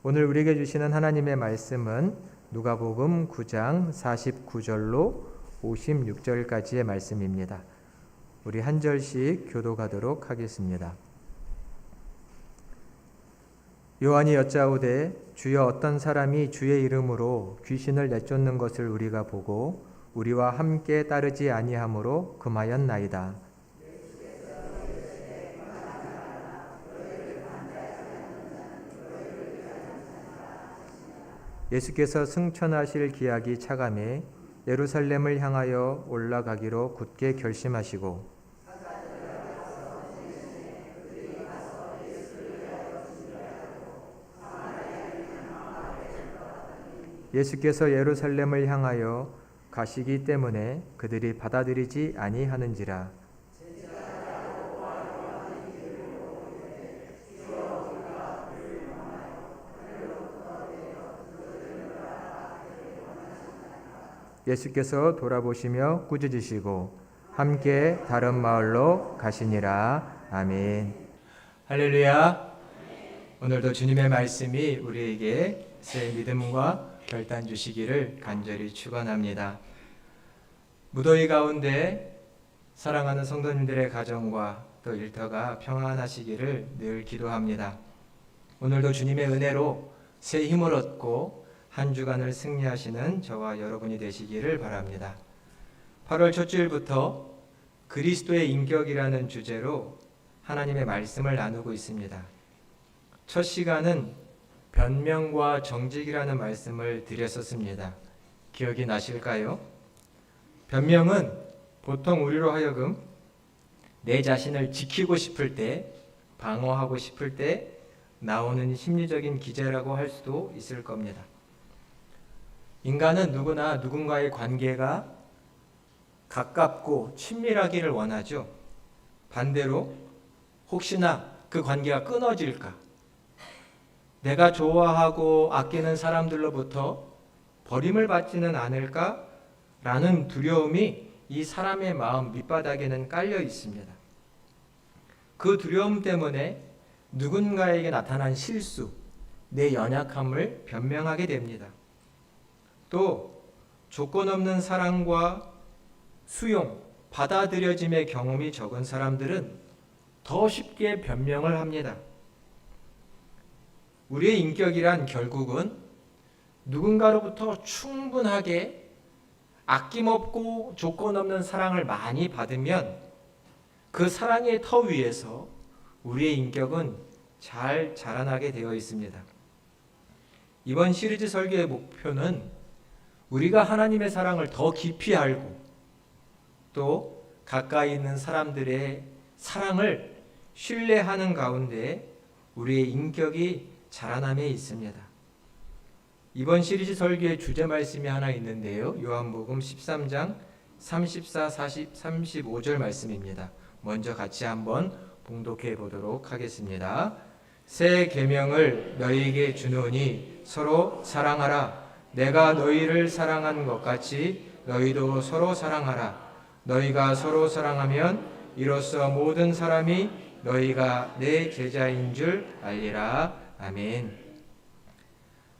오늘 우리에게 주시는 하나님의 말씀은 누가복음 9장 49절로 56절까지의 말씀입니다. 우리 한 절씩 교독하도록 하겠습니다. 요한이 여짜오되 주여 어떤 사람이 주의 이름으로 귀신을 내쫓는 것을 우리가 보고 우리와 함께 따르지 아니하므로 금하였나이다. 예수께서 승천하실 기약이 차감해 예루살렘을 향하여 올라가기로 굳게 결심하시고 예수께서 예루살렘을 향하여 가시기 때문에 그들이 받아들이지 아니하는지라. 예수께서 돌아보시며 꾸짖으시고 함께 다른 마을로 가시니라. 아멘. 할렐루야. 오늘도 주님의 말씀이 우리에게 새 믿음과 결단 주시기를 간절히 축원합니다. 무더위 가운데 사랑하는 성도님들의 가정과 또 일터가 평안하시기를 늘 기도합니다. 오늘도 주님의 은혜로 새 힘을 얻고 한 주간을 승리하시는 저와 여러분이 되시기를 바랍니다. 8월 첫 주일부터 그리스도의 인격이라는 주제로 하나님의 말씀을 나누고 있습니다. 첫 시간은 변명과 정직이라는 말씀을 드렸었습니다. 기억이 나실까요? 변명은 보통 우리로 하여금 내 자신을 지키고 싶을 때, 방어하고 싶을 때 나오는 심리적인 기제라고 할 수도 있을 겁니다. 인간은 누구나 누군가의 관계가 가깝고 친밀하기를 원하죠. 반대로 혹시나 그 관계가 끊어질까, 내가 좋아하고 아끼는 사람들로부터 버림을 받지는 않을까라는 두려움이 이 사람의 마음 밑바닥에는 깔려 있습니다. 그 두려움 때문에 누군가에게 나타난 실수, 내 연약함을 변명하게 됩니다. 또 조건 없는 사랑과 수용, 받아들여짐의 경험이 적은 사람들은 더 쉽게 변명을 합니다. 우리의 인격이란 결국은 누군가로부터 충분하게 아낌없고 조건 없는 사랑을 많이 받으면 그 사랑의 터 위에서 우리의 인격은 잘 자라나게 되어 있습니다. 이번 시리즈 설교의 목표는 우리가 하나님의 사랑을 더 깊이 알고 또 가까이 있는 사람들의 사랑을 신뢰하는 가운데 우리의 인격이 자라남에 있습니다. 이번 시리즈 설교의 주제 말씀이 하나 있는데요. 요한복음 13장 34, 40, 35절 말씀입니다. 먼저 같이 한번 봉독해 보도록 하겠습니다. 새 계명을 너희에게 주노니 서로 사랑하라. 내가 너희를 사랑한 것 같이 너희도 서로 사랑하라. 너희가 서로 사랑하면 이로써 모든 사람이 너희가 내 제자인 줄 알리라. 아멘.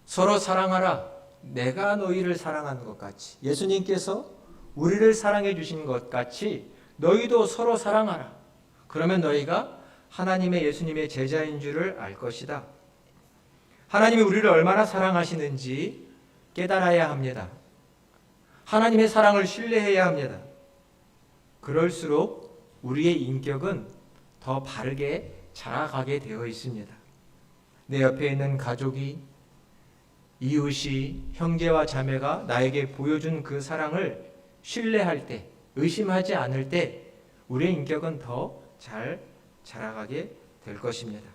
서로 사랑하라. 내가 너희를 사랑한 것 같이, 예수님께서 우리를 사랑해 주신 것 같이 너희도 서로 사랑하라. 그러면 너희가 하나님의 예수님의 제자인 줄을 알 것이다. 하나님이 우리를 얼마나 사랑하시는지 깨달아야 합니다. 하나님의 사랑을 신뢰해야 합니다. 그럴수록 우리의 인격은 더 바르게 자라가게 되어 있습니다. 내 옆에 있는 가족이, 이웃이, 형제와 자매가 나에게 보여준 그 사랑을 신뢰할 때, 의심하지 않을 때 우리의 인격은 더 잘 자라가게 될 것입니다.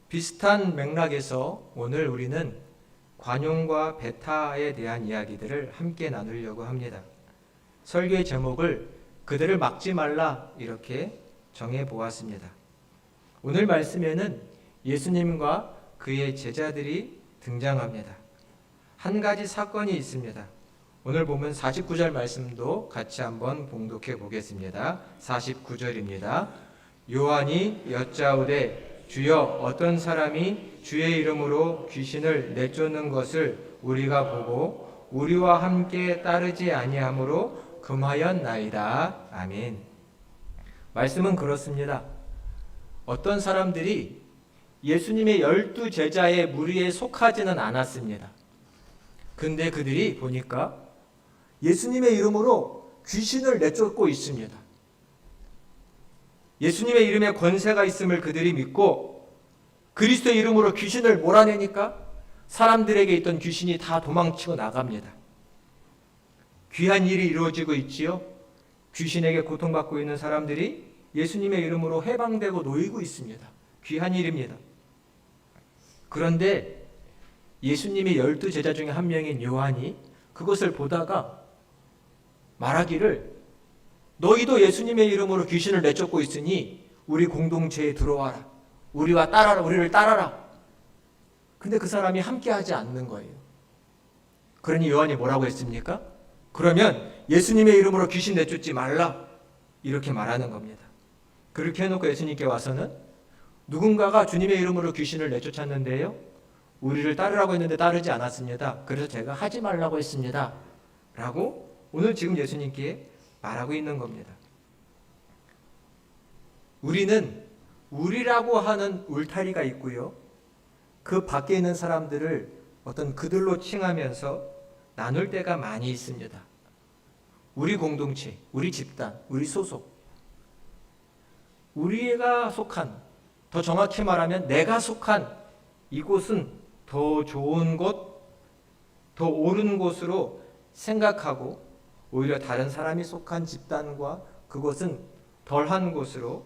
비슷한 맥락에서 오늘 우리는 관용과 배타에 대한 이야기들을 함께 나누려고 합니다. 설교의 제목을 그들을 막지 말라 이렇게 정해 보았습니다. 오늘 말씀에는 예수님과 그의 제자들이 등장합니다. 한 가지 사건이 있습니다. 오늘 보면 49절 말씀도 같이 한번 봉독해 보겠습니다. 49절입니다. 요한이 여짜오되 주여 어떤 사람이 주의 이름으로 귀신을 내쫓는 것을 우리가 보고 우리와 함께 따르지 아니하므로 금하였나이다. 아멘. 말씀은 그렇습니다. 어떤 사람들이 예수님의 12제자의 무리에 속하지는 않았습니다. 근데 그들이 보니까 예수님의 이름으로 귀신을 내쫓고 있습니다. 예수님의 이름에 권세가 있음을 그들이 믿고 그리스도의 이름으로 귀신을 몰아내니까 사람들에게 있던 귀신이 다 도망치고 나갑니다. 귀한 일이 이루어지고 있지요. 귀신에게 고통받고 있는 사람들이 예수님의 이름으로 해방되고 놓이고 있습니다. 귀한 일입니다. 그런데 예수님의 12제자 중에 한 명인 요한이 그것을 보다가 말하기를 너희도 예수님의 이름으로 귀신을 내쫓고 있으니 우리 공동체에 들어와라. 우리와 따라라. 우리를 따라라. 근데 그 사람이 함께하지 않는 거예요. 그러니 요한이 뭐라고 했습니까? 그러면 예수님의 이름으로 귀신 내쫓지 말라. 이렇게 말하는 겁니다. 그렇게 해놓고 예수님께 와서는 누군가가 주님의 이름으로 귀신을 내쫓았는데요. 우리를 따르라고 했는데 따르지 않았습니다. 그래서 제가 하지 말라고 했습니다. 라고 오늘 지금 예수님께 말하고 있는 겁니다. 우리는 우리라고 하는 울타리가 있고요. 그 밖에 있는 사람들을 어떤 그들로 칭하면서 나눌 때가 많이 있습니다. 우리 공동체, 우리 집단, 우리 소속. 우리가 속한, 더 정확히 말하면 내가 속한 이곳은 더 좋은 곳, 더 옳은 곳으로 생각하고 오히려 다른 사람이 속한 집단과 그곳은 덜한 곳으로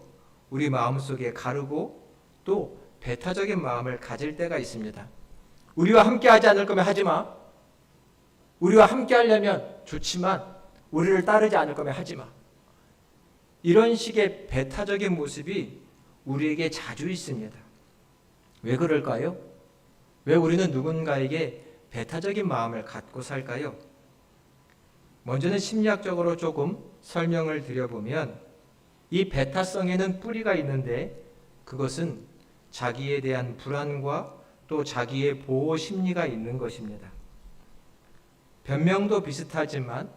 우리 마음속에 가르고 또 배타적인 마음을 가질 때가 있습니다. 우리와 함께 하지 않을 거면 하지 마. 우리와 함께 하려면 좋지만 우리를 따르지 않을 거면 하지 마. 이런 식의 배타적인 모습이 우리에게 자주 있습니다. 왜 그럴까요? 왜 우리는 누군가에게 배타적인 마음을 갖고 살까요? 먼저는 심리학적으로 조금 설명을 드려보면 이 배타성에는 뿌리가 있는데 그것은 자기에 대한 불안과 또 자기의 보호 심리가 있는 것입니다. 변명도 비슷하지만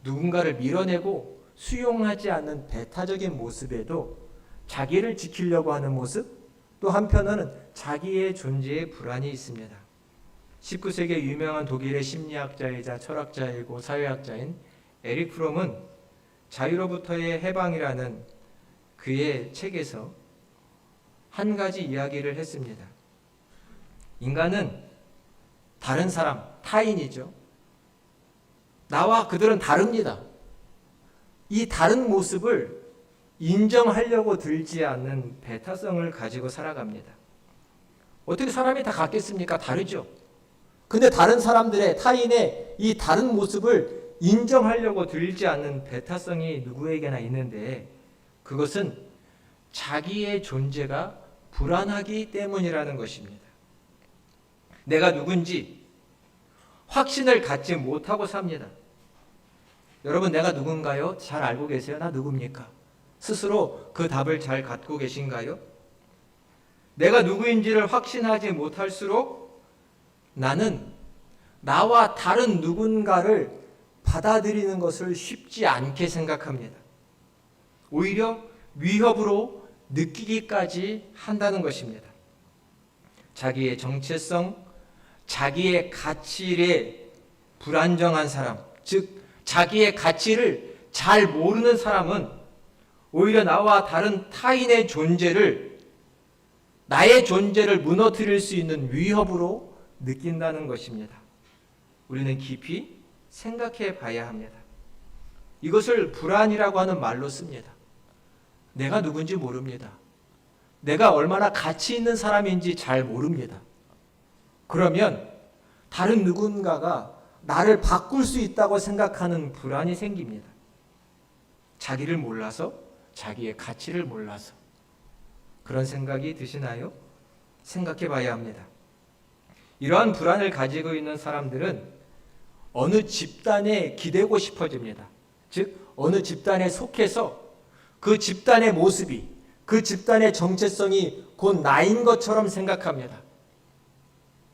누군가를 밀어내고 수용하지 않는 배타적인 모습에도 자기를 지키려고 하는 모습, 또 한편으로는 자기의 존재에 불안이 있습니다. 19세기 유명한 독일의 심리학자이자 철학자이고 사회학자인 에릭 프롬은 자유로부터의 해방이라는 그의 책에서 한 가지 이야기를 했습니다. 인간은 다른 사람, 타인이죠. 나와 그들은 다릅니다. 이 다른 모습을 인정하려고 들지 않는 배타성을 가지고 살아갑니다. 어떻게 사람이 다 같겠습니까? 다르죠. 근데 다른 사람들의 타인의 이 다른 모습을 인정하려고 들지 않는 배타성이 누구에게나 있는데 그것은 자기의 존재가 불안하기 때문이라는 것입니다. 내가 누군지 확신을 갖지 못하고 삽니다. 여러분, 내가 누군가요? 잘 알고 계세요? 나 누굽니까? 스스로 그 답을 잘 갖고 계신가요? 내가 누구인지를 확신하지 못할수록 나는 나와 다른 누군가를 받아들이는 것을 쉽지 않게 생각합니다. 오히려 위협으로 느끼기까지 한다는 것입니다. 자기의 정체성, 자기의 가치에 불안정한 사람, 즉 자기의 가치를 잘 모르는 사람은 오히려 나와 다른 타인의 존재를, 나의 존재를 무너뜨릴 수 있는 위협으로 느낀다는 것입니다. 우리는 깊이 생각해 봐야 합니다. 이것을 불안이라고 하는 말로 씁니다. 내가 누군지 모릅니다. 내가 얼마나 가치 있는 사람인지 잘 모릅니다. 그러면 다른 누군가가 나를 바꿀 수 있다고 생각하는 불안이 생깁니다. 자기를 몰라서, 자기의 가치를 몰라서. 그런 생각이 드시나요? 생각해 봐야 합니다. 이러한 불안을 가지고 있는 사람들은 어느 집단에 기대고 싶어집니다. 즉, 어느 집단에 속해서 그 집단의 모습이, 그 집단의 정체성이 곧 나인 것처럼 생각합니다.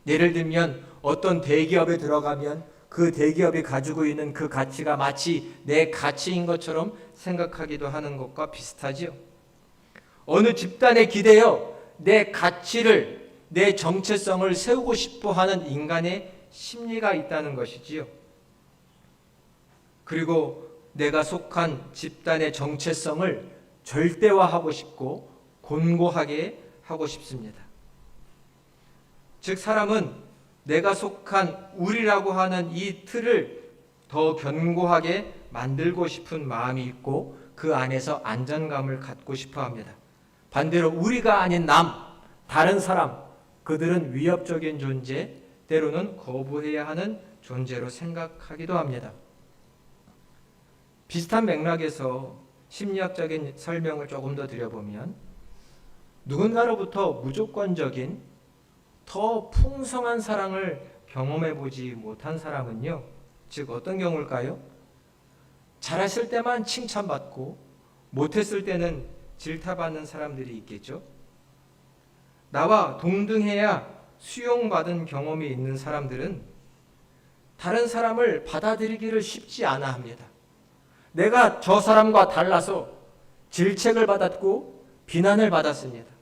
예를 들면 어떤 대기업에 들어가면 그 대기업이 가지고 있는 그 가치가 마치 내 가치인 것처럼 생각하기도 하는 것과 비슷하지요. 어느 집단에 기대어 내 가치를, 내 정체성을 세우고 싶어 하는 인간의 심리가 있다는 것이지요. 그리고 내가 속한 집단의 정체성을 절대화하고 싶고 곤고하게 하고 싶습니다. 즉 사람은 내가 속한 우리라고 하는 이 틀을 더 견고하게 만들고 싶은 마음이 있고 그 안에서 안전감을 갖고 싶어 합니다. 반대로 우리가 아닌 남, 다른 사람, 그들은 위협적인 존재, 때로는 거부해야 하는 존재로 생각하기도 합니다. 비슷한 맥락에서 심리학적인 설명을 조금 더 드려보면 누군가로부터 무조건적인 더 풍성한 사랑을 경험해보지 못한 사람은요, 즉 어떤 경우일까요? 잘했을 때만 칭찬받고 못했을 때는 질타받는 사람들이 있겠죠. 나와 동등해야 수용받은 경험이 있는 사람들은 다른 사람을 받아들이기를 쉽지 않아 합니다. 내가 저 사람과 달라서 질책을 받았고 비난을 받았습니다.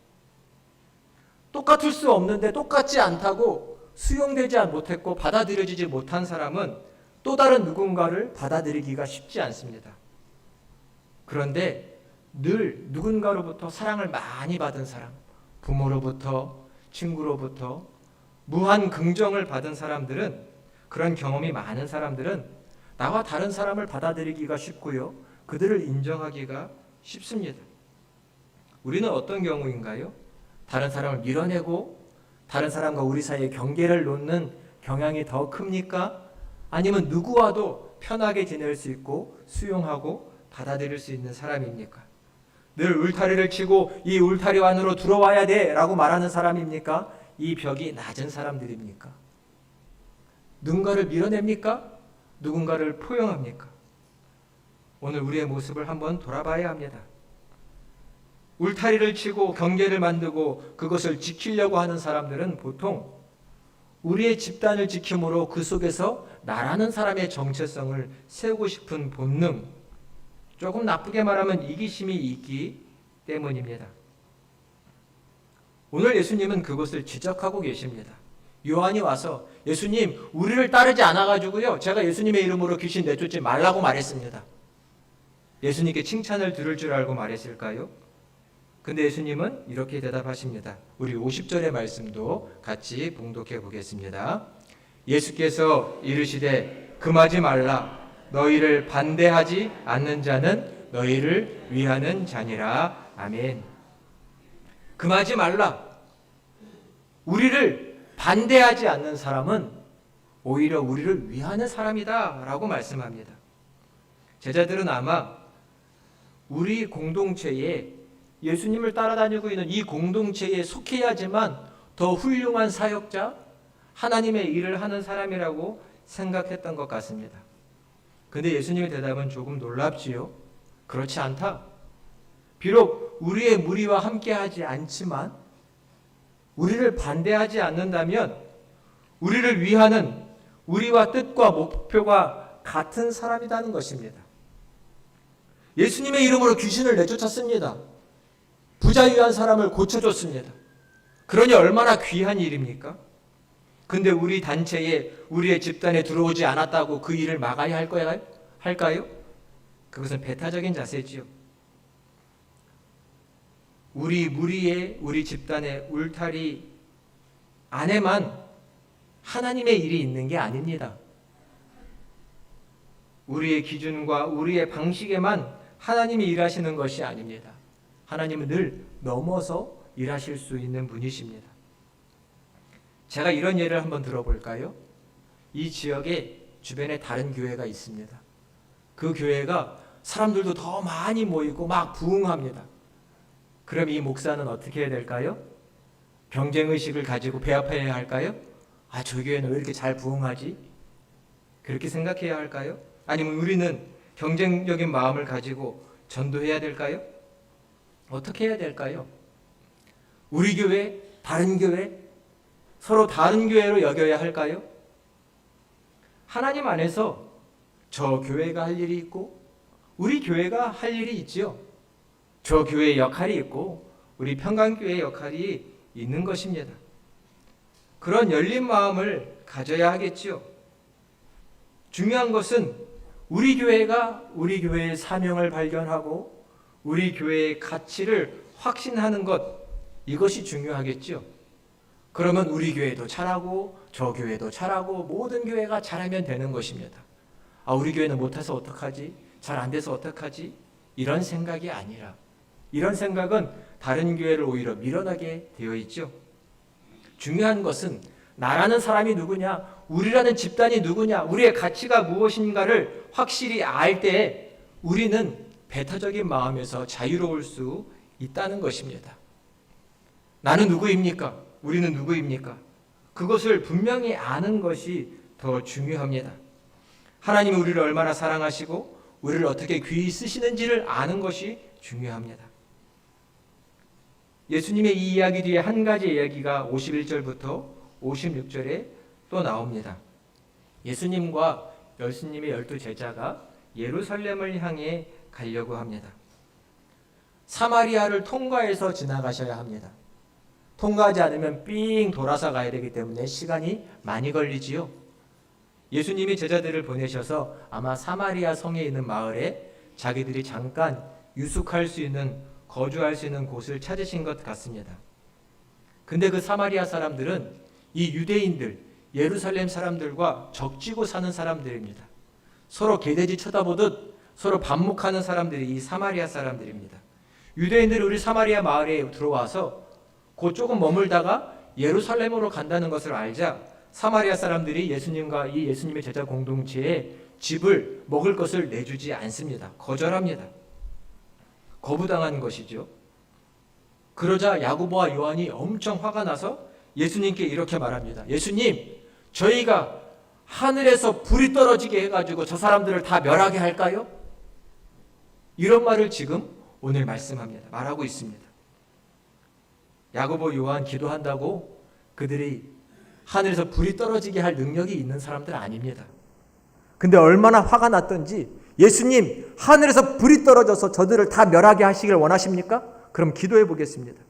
똑같을 수 없는데 똑같지 않다고 수용되지 못했고 받아들여지지 못한 사람은 또 다른 누군가를 받아들이기가 쉽지 않습니다. 그런데 늘 누군가로부터 사랑을 많이 받은 사람, 부모로부터, 친구로부터 무한 긍정을 받은 사람들은, 그런 경험이 많은 사람들은 나와 다른 사람을 받아들이기가 쉽고요, 그들을 인정하기가 쉽습니다. 우리는 어떤 경우인가요? 다른 사람을 밀어내고 다른 사람과 우리 사이에 경계를 놓는 경향이 더 큽니까? 아니면 누구와도 편하게 지낼 수 있고 수용하고 받아들일 수 있는 사람입니까? 늘 울타리를 치고 이 울타리 안으로 들어와야 돼 라고 말하는 사람입니까? 이 벽이 낮은 사람들입니까? 누군가를 밀어냅니까? 누군가를 포용합니까? 오늘 우리의 모습을 한번 돌아봐야 합니다. 울타리를 치고 경계를 만들고 그것을 지키려고 하는 사람들은 보통 우리의 집단을 지킴으로 그 속에서 나라는 사람의 정체성을 세우고 싶은 본능, 조금 나쁘게 말하면 이기심이 있기 때문입니다. 오늘 예수님은 그것을 지적하고 계십니다. 요한이 와서 예수님, 우리를 따르지 않아가지고요, 제가 예수님의 이름으로 귀신 내쫓지 말라고 말했습니다. 예수님께 칭찬을 들을 줄 알고 말했을까요? 근데 예수님은 이렇게 대답하십니다. 우리 50절의 말씀도 같이 봉독해 보겠습니다. 예수께서 이르시되 금하지 말라. 너희를 반대하지 않는 자는 너희를 위하는 자니라. 아멘. 금하지 말라. 우리를 반대하지 않는 사람은 오히려 우리를 위하는 사람이다 라고 말씀합니다. 제자들은 아마 우리 공동체에, 예수님을 따라다니고 있는 이 공동체에 속해야지만 더 훌륭한 사역자, 하나님의 일을 하는 사람이라고 생각했던 것 같습니다. 근데 예수님의 대답은 조금 놀랍지요. 그렇지 않다. 비록 우리의 무리와 함께하지 않지만 우리를 반대하지 않는다면 우리를 위하는, 우리와 뜻과 목표가 같은 사람이라는 것입니다. 예수님의 이름으로 귀신을 내쫓았습니다. 부자유한 사람을 고쳐줬습니다. 그러니 얼마나 귀한 일입니까? 근데 우리 단체에, 우리의 집단에 들어오지 않았다고 그 일을 막아야 할까요? 그것은 배타적인 자세지요. 우리 무리의, 우리 집단의 울타리 안에만 하나님의 일이 있는 게 아닙니다. 우리의 기준과 우리의 방식에만 하나님이 일하시는 것이 아닙니다. 하나님은 늘 넘어서 일하실 수 있는 분이십니다. 제가 이런 예를 한번 들어볼까요? 이 지역에 주변에 다른 교회가 있습니다. 그 교회가 사람들도 더 많이 모이고 막 부흥합니다. 그럼 이 목사는 어떻게 해야 될까요? 경쟁의식을 가지고 배합해야 할까요? 아, 저 교회는 왜 이렇게 잘 부흥하지? 그렇게 생각해야 할까요? 아니면 우리는 경쟁적인 마음을 가지고 전도해야 될까요? 어떻게 해야 될까요? 우리 교회, 다른 교회, 서로 다른 교회로 여겨야 할까요? 하나님 안에서 저 교회가 할 일이 있고 우리 교회가 할 일이 있지요. 저 교회의 역할이 있고 우리 평강교회의 역할이 있는 것입니다. 그런 열린 마음을 가져야 하겠지요. 중요한 것은 우리 교회가 우리 교회의 사명을 발견하고 우리 교회의 가치를 확신하는 것, 이것이 중요하겠지요. 그러면 우리 교회도 잘하고 저 교회도 잘하고 모든 교회가 잘하면 되는 것입니다. 아, 우리 교회는 못해서 어떡하지? 잘 안 돼서 어떡하지? 이런 생각이 아니라, 이런 생각은 다른 교회를 오히려 밀어나게 되어 있죠. 중요한 것은 나라는 사람이 누구냐, 우리라는 집단이 누구냐, 우리의 가치가 무엇인가를 확실히 알 때 우리는 배타적인 마음에서 자유로울 수 있다는 것입니다. 나는 누구입니까? 우리는 누구입니까? 그것을 분명히 아는 것이 더 중요합니다. 하나님이 우리를 얼마나 사랑하시고 우리를 어떻게 귀히 쓰시는지를 아는 것이 중요합니다. 예수님의 이 이야기 뒤에 한 가지 이야기가 51절부터 56절에 또 나옵니다. 예수님과 예수님의 12제자가 예루살렘을 향해 가려고 합니다. 사마리아를 통과해서 지나가셔야 합니다. 통과하지 않으면 삥 돌아서 가야 되기 때문에 시간이 많이 걸리지요. 예수님이 제자들을 보내셔서 아마 사마리아 성에 있는 마을에 자기들이 잠깐 유숙할 수 있는, 거주할 수 있는 곳을 찾으신 것 같습니다. 근데 그 사마리아 사람들은 이 유대인들, 예루살렘 사람들과 적지고 사는 사람들입니다. 서로 개돼지 쳐다보듯 서로 반목하는 사람들이 이 사마리아 사람들입니다. 유대인들이 우리 사마리아 마을에 들어와서 곧 조금 머물다가 예루살렘으로 간다는 것을 알자 사마리아 사람들이 예수님과 이 예수님의 제자 공동체에 집을, 먹을 것을 내주지 않습니다. 거절합니다. 거부당한 것이죠. 그러자 야고보와 요한이 엄청 화가 나서 예수님께 이렇게 말합니다. 예수님, 저희가 하늘에서 불이 떨어지게 해가지고 저 사람들을 다 멸하게 할까요? 이런 말을 지금 오늘 말하고 있습니다. 야고보, 요한 기도한다고 그들이 하늘에서 불이 떨어지게 할 능력이 있는 사람들 아닙니다. 근데 얼마나 화가 났던지, 예수님, 하늘에서 불이 떨어져서 저들을 다 멸하게 하시길 원하십니까? 그럼 기도해 보겠습니다.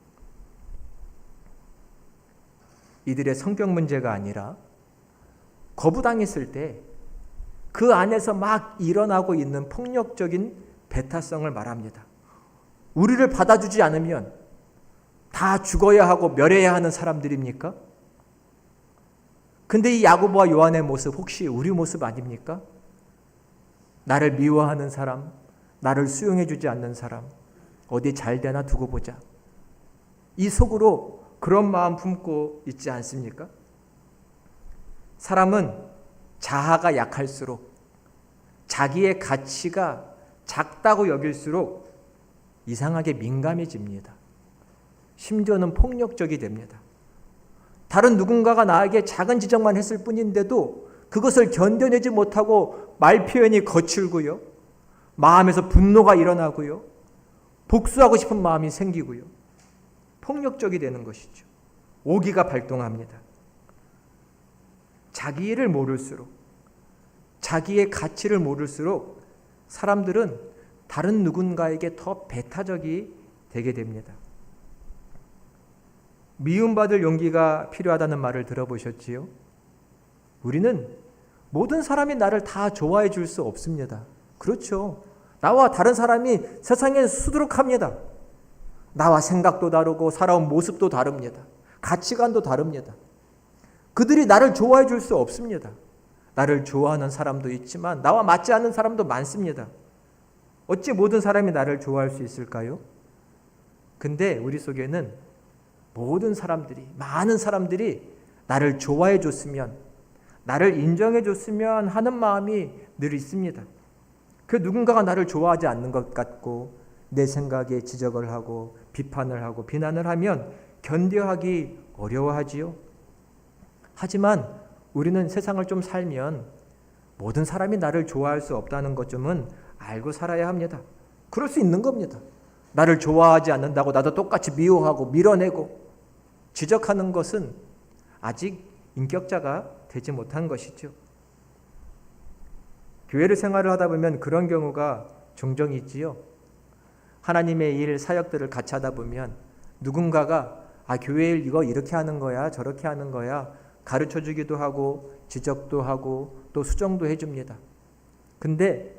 이들의 성격 문제가 아니라 거부당했을 때 그 안에서 막 일어나고 있는 폭력적인 배타성을 말합니다. 우리를 받아주지 않으면 다 죽어야 하고 멸해야 하는 사람들입니까? 근데 이 야고보와 요한의 모습 혹시 우리 모습 아닙니까? 나를 미워하는 사람, 나를 수용해주지 않는 사람, 어디 잘 되나 두고 보자. 이 속으로 그런 마음 품고 있지 않습니까? 사람은 자아가 약할수록, 자기의 가치가 작다고 여길수록 이상하게 민감해집니다. 심지어는 폭력적이 됩니다. 다른 누군가가 나에게 작은 지적만 했을 뿐인데도 그것을 견뎌내지 못하고 말 표현이 거칠고요. 마음에서 분노가 일어나고요. 복수하고 싶은 마음이 생기고요. 폭력적이 되는 것이죠. 오기가 발동합니다. 자기를 모를수록, 자기의 가치를 모를수록 사람들은 다른 누군가에게 더 배타적이 되게 됩니다. 미움받을 용기가 필요하다는 말을 들어보셨지요? 우리는 모든 사람이 나를 다 좋아해 줄 수 없습니다. 그렇죠. 나와 다른 사람이 세상에 수두룩합니다. 나와 생각도 다르고 살아온 모습도 다릅니다. 가치관도 다릅니다. 그들이 나를 좋아해 줄 수 없습니다. 나를 좋아하는 사람도 있지만 나와 맞지 않는 사람도 많습니다. 어찌 모든 사람이 나를 좋아할 수 있을까요? 근데 우리 속에는 모든 사람들이, 많은 사람들이 나를 좋아해 줬으면, 나를 인정해 줬으면 하는 마음이 늘 있습니다. 그 누군가가 나를 좋아하지 않는 것 같고 내 생각에 지적을 하고 비판을 하고 비난을 하면 견뎌하기 어려워하지요. 하지만 우리는 세상을 좀 살면 모든 사람이 나를 좋아할 수 없다는 것쯤은 알고 살아야 합니다. 그럴 수 있는 겁니다. 나를 좋아하지 않는다고 나도 똑같이 미워하고 밀어내고 지적하는 것은 아직 인격자가 되지 못한 것이죠. 교회를 생활을 하다 보면 그런 경우가 종종 있지요. 하나님의 일, 사역들을 같이 하다 보면 누군가가 교회 일 이거 이렇게 하는 거야, 저렇게 하는 거야 가르쳐 주기도 하고 지적도 하고 또 수정도 해줍니다. 근데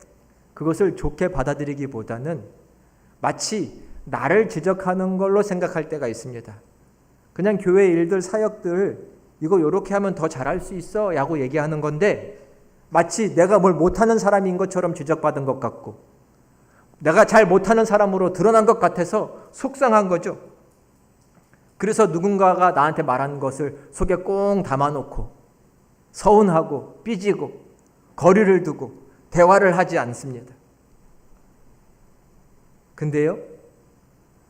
그것을 좋게 받아들이기보다는 마치 나를 지적하는 걸로 생각할 때가 있습니다. 그냥 교회 일들, 사역들 이거 이렇게 하면 더 잘할 수 있어 라고 얘기하는 건데 마치 내가 뭘 못하는 사람인 것처럼 지적받은 것 같고 내가 잘 못하는 사람으로 드러난 것 같아서 속상한 거죠. 그래서 누군가가 나한테 말한 것을 속에 꽁 담아놓고 서운하고 삐지고 거리를 두고 대화를 하지 않습니다. 근데요,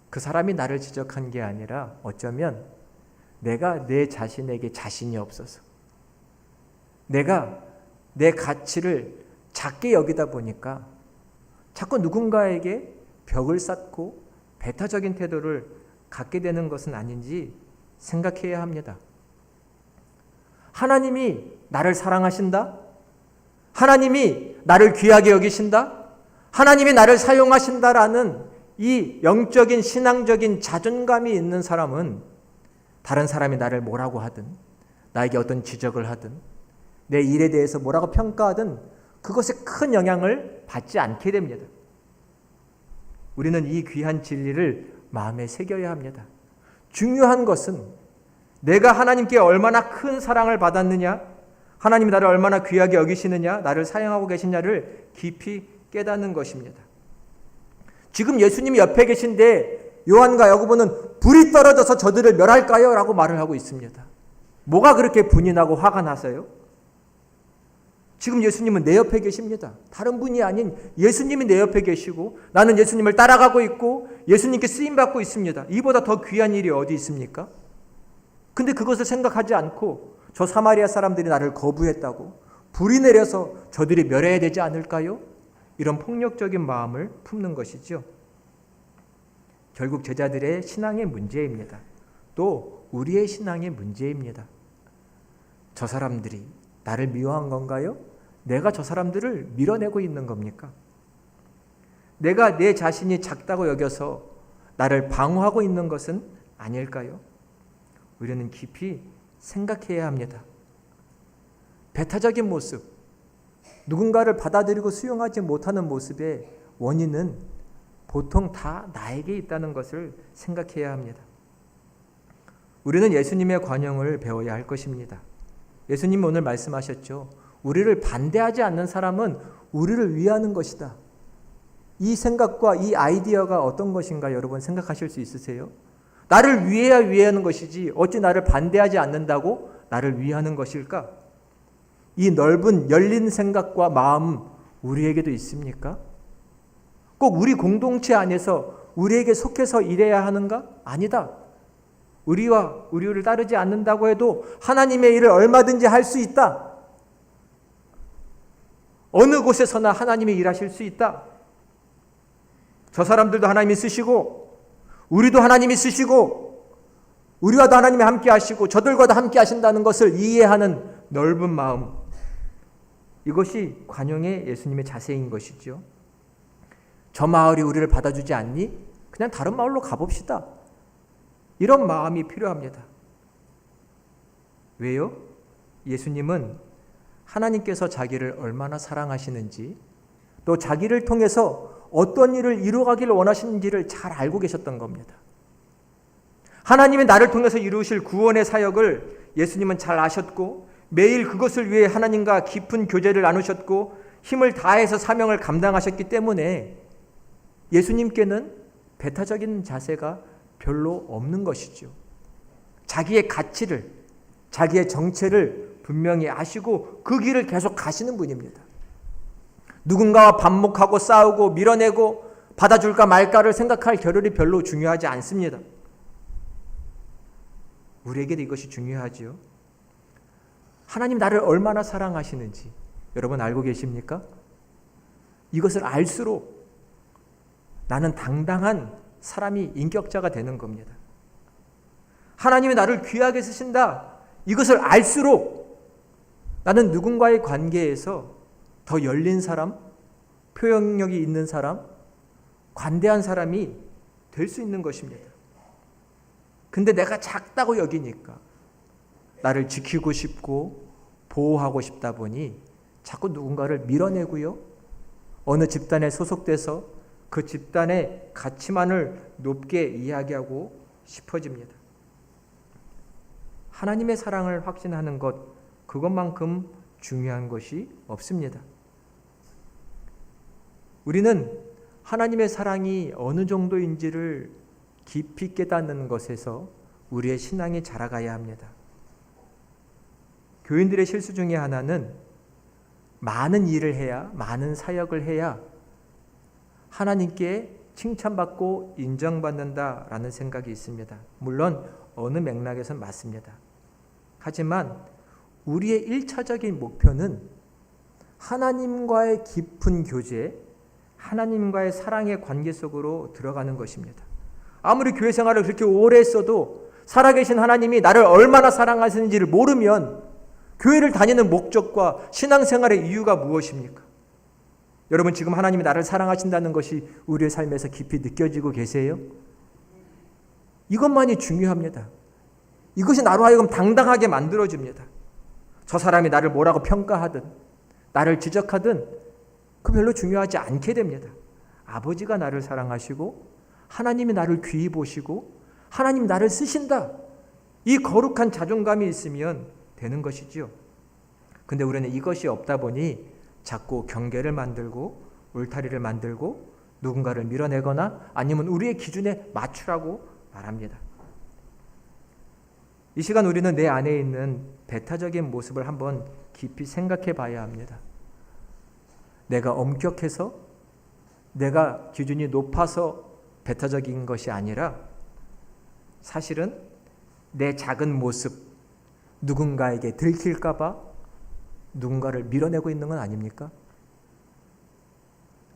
그 사람이 나를 지적한 게 아니라 어쩌면 내가 내 자신에게 자신이 없어서 내가 내 가치를 작게 여기다 보니까 자꾸 누군가에게 벽을 쌓고 배타적인 태도를 갖게 되는 것은 아닌지 생각해야 합니다. 하나님이 나를 사랑하신다? 하나님이 나를 귀하게 여기신다? 하나님이 나를 사용하신다라는 이 영적인 신앙적인 자존감이 있는 사람은 다른 사람이 나를 뭐라고 하든 나에게 어떤 지적을 하든 내 일에 대해서 뭐라고 평가하든 그것에 큰 영향을 받지 않게 됩니다. 우리는 이 귀한 진리를 마음에 새겨야 합니다. 중요한 것은 내가 하나님께 얼마나 큰 사랑을 받았느냐, 하나님이 나를 얼마나 귀하게 여기시느냐, 나를 사용하고 계시냐를 깊이 깨닫는 것입니다. 지금 예수님이 옆에 계신데 요한과 야고보는 불이 떨어져서 저들을 멸할까요? 라고 말을 하고 있습니다. 뭐가 그렇게 분이 나고 화가 나서요? 지금 예수님은 내 옆에 계십니다. 다른 분이 아닌 예수님이 내 옆에 계시고 나는 예수님을 따라가고 있고 예수님께 쓰임받고 있습니다. 이보다 더 귀한 일이 어디 있습니까? 근데 그것을 생각하지 않고 저 사마리아 사람들이 나를 거부했다고 불이 내려서 저들이 멸해야 되지 않을까요? 이런 폭력적인 마음을 품는 것이죠. 결국 제자들의 신앙의 문제입니다. 또 우리의 신앙의 문제입니다. 저 사람들이 나를 미워한 건가요? 내가 저 사람들을 밀어내고 있는 겁니까? 내가 내 자신이 작다고 여겨서 나를 방어하고 있는 것은 아닐까요? 우리는 깊이 생각해야 합니다. 배타적인 모습, 누군가를 받아들이고 수용하지 못하는 모습의 원인은 보통 다 나에게 있다는 것을 생각해야 합니다. 우리는 예수님의 관용을 배워야 할 것입니다. 예수님이 오늘 말씀하셨죠. 우리를 반대하지 않는 사람은 우리를 위하는 것이다. 이 생각과 이 아이디어가 어떤 것인가 여러분 생각하실 수 있으세요? 나를 위해야 위하는 것이지 어찌 나를 반대하지 않는다고 나를 위하는 것일까? 이 넓은 열린 생각과 마음 우리에게도 있습니까? 꼭 우리 공동체 안에서 우리에게 속해서 일해야 하는가? 아니다. 우리를 따르지 않는다고 해도 하나님의 일을 얼마든지 할 수 있다. 어느 곳에서나 하나님이 일하실 수 있다. 저 사람들도 하나님이 쓰시고 우리도 하나님이 쓰시고 우리와도 하나님이 함께 하시고 저들과도 함께 하신다는 것을 이해하는 넓은 마음, 이것이 관용의 예수님의 자세인 것이죠. 저 마을이 우리를 받아주지 않니? 그냥 다른 마을로 가봅시다. 이런 마음이 필요합니다. 왜요? 예수님은 하나님께서 자기를 얼마나 사랑하시는지 또 자기를 통해서 어떤 일을 이루어가기를 원하시는지를 잘 알고 계셨던 겁니다. 하나님이 나를 통해서 이루실 구원의 사역을 예수님은 잘 아셨고 매일 그것을 위해 하나님과 깊은 교제를 나누셨고 힘을 다해서 사명을 감당하셨기 때문에 예수님께는 배타적인 자세가 별로 없는 것이죠. 자기의 가치를, 자기의 정체를 분명히 아시고 그 길을 계속 가시는 분입니다. 누군가와 반목하고 싸우고 밀어내고 받아줄까 말까를 생각할 겨를이 별로 중요하지 않습니다. 우리에게도 이것이 중요하지요. 하나님 나를 얼마나 사랑하시는지 여러분 알고 계십니까? 이것을 알수록 나는 당당한 사람이 인격자가 되는 겁니다. 하나님이 나를 귀하게 쓰신다. 이것을 알수록 나는 누군가의 관계에서 더 열린 사람, 표현력이 있는 사람, 관대한 사람이 될 수 있는 것입니다. 근데 내가 작다고 여기니까 나를 지키고 싶고 보호하고 싶다 보니 자꾸 누군가를 밀어내고요. 어느 집단에 소속돼서 그 집단의 가치만을 높게 이야기하고 싶어집니다. 하나님의 사랑을 확신하는 것, 그것만큼 중요한 것이 없습니다. 우리는 하나님의 사랑이 어느 정도인지를 깊이 깨닫는 것에서 우리의 신앙이 자라가야 합니다. 교인들의 실수 중에 하나는 많은 일을 해야, 많은 사역을 해야 하나님께 칭찬받고 인정받는다라는 생각이 있습니다. 물론 어느 맥락에서는 맞습니다. 하지만 우리의 1차적인 목표는 하나님과의 깊은 교제, 하나님과의 사랑의 관계 속으로 들어가는 것입니다. 아무리 교회 생활을 그렇게 오래 했어도 살아계신 하나님이 나를 얼마나 사랑하시는지를 모르면 교회를 다니는 목적과 신앙생활의 이유가 무엇입니까? 여러분, 지금 하나님이 나를 사랑하신다는 것이 우리의 삶에서 깊이 느껴지고 계세요? 이것만이 중요합니다. 이것이 나로 하여금 당당하게 만들어줍니다. 저 사람이 나를 뭐라고 평가하든 나를 지적하든 그 별로 중요하지 않게 됩니다. 아버지가 나를 사랑하시고 하나님이 나를 귀히 보시고 하나님이 나를 쓰신다. 이 거룩한 자존감이 있으면 되는 것이지요. 근데 우리는 이것이 없다 보니 자꾸 경계를 만들고 울타리를 만들고 누군가를 밀어내거나 아니면 우리의 기준에 맞추라고 말합니다. 이 시간 우리는 내 안에 있는 배타적인 모습을 한번 깊이 생각해 봐야 합니다. 내가 엄격해서, 내가 기준이 높아서 배타적인 것이 아니라 사실은 내 작은 모습, 누군가에게 들킬까 봐 누군가를 밀어내고 있는 건 아닙니까?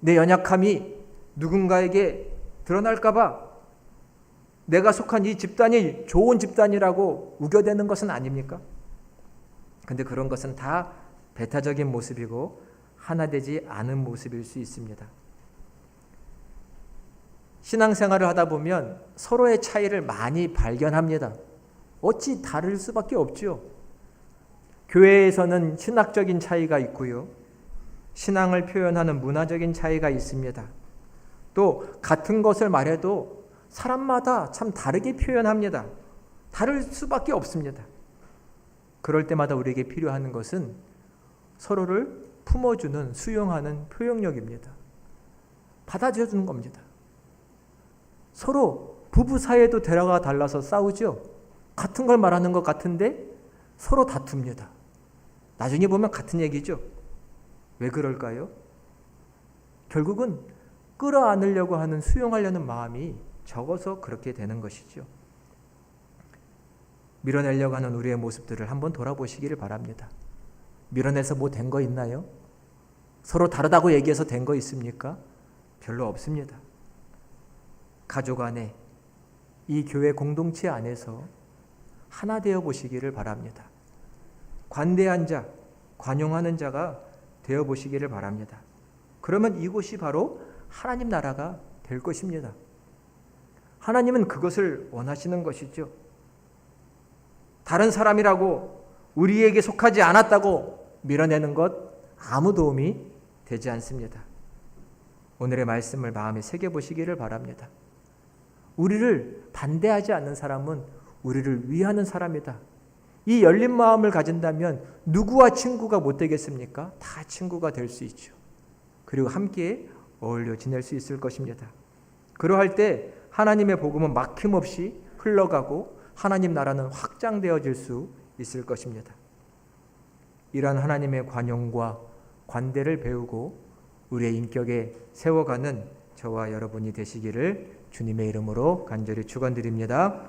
내 연약함이 누군가에게 드러날까 봐 내가 속한 이 집단이 좋은 집단이라고 우겨대는 것은 아닙니까? 근데 그런 것은 다 배타적인 모습이고 하나 되지 않은 모습일 수 있습니다. 신앙생활을 하다 보면 서로의 차이를 많이 발견합니다. 어찌 다를 수밖에 없죠. 교회에서는 신학적인 차이가 있고요. 신앙을 표현하는 문화적인 차이가 있습니다. 또 같은 것을 말해도 사람마다 참 다르게 표현합니다. 다를 수밖에 없습니다. 그럴 때마다 우리에게 필요한 것은 서로를 품어주는, 수용하는 표현력입니다. 받아주는 겁니다. 서로 부부 사이에도 대화가 달라서 싸우죠. 같은 걸 말하는 것 같은데 서로 다툽니다. 나중에 보면 같은 얘기죠. 왜 그럴까요? 결국은 끌어안으려고 하는, 수용하려는 마음이 적어서 그렇게 되는 것이죠. 밀어내려고 하는 우리의 모습들을 한번 돌아보시기를 바랍니다. 밀어내서 뭐 된 거 있나요? 서로 다르다고 얘기해서 된 거 있습니까? 별로 없습니다. 가족 안에, 이 교회 공동체 안에서 하나 되어 보시기를 바랍니다. 관대한 자, 관용하는 자가 되어 보시기를 바랍니다. 그러면 이곳이 바로 하나님 나라가 될 것입니다. 하나님은 그것을 원하시는 것이죠. 다른 사람이라고 우리에게 속하지 않았다고 밀어내는 것 아무 도움이 되지 않습니다. 오늘의 말씀을 마음에 새겨보시기를 바랍니다. 우리를 반대하지 않는 사람은 우리를 위하는 사람이다. 이 열린 마음을 가진다면 누구와 친구가 못 되겠습니까? 다 친구가 될 수 있죠. 그리고 함께 어울려 지낼 수 있을 것입니다. 그러할 때 하나님의 복음은 막힘없이 흘러가고 하나님 나라는 확장되어질 수 있을 것입니다. 이러한 하나님의 관용과 관대를 배우고 우리의 인격에 세워가는 저와 여러분이 되시기를 주님의 이름으로 간절히 축원드립니다.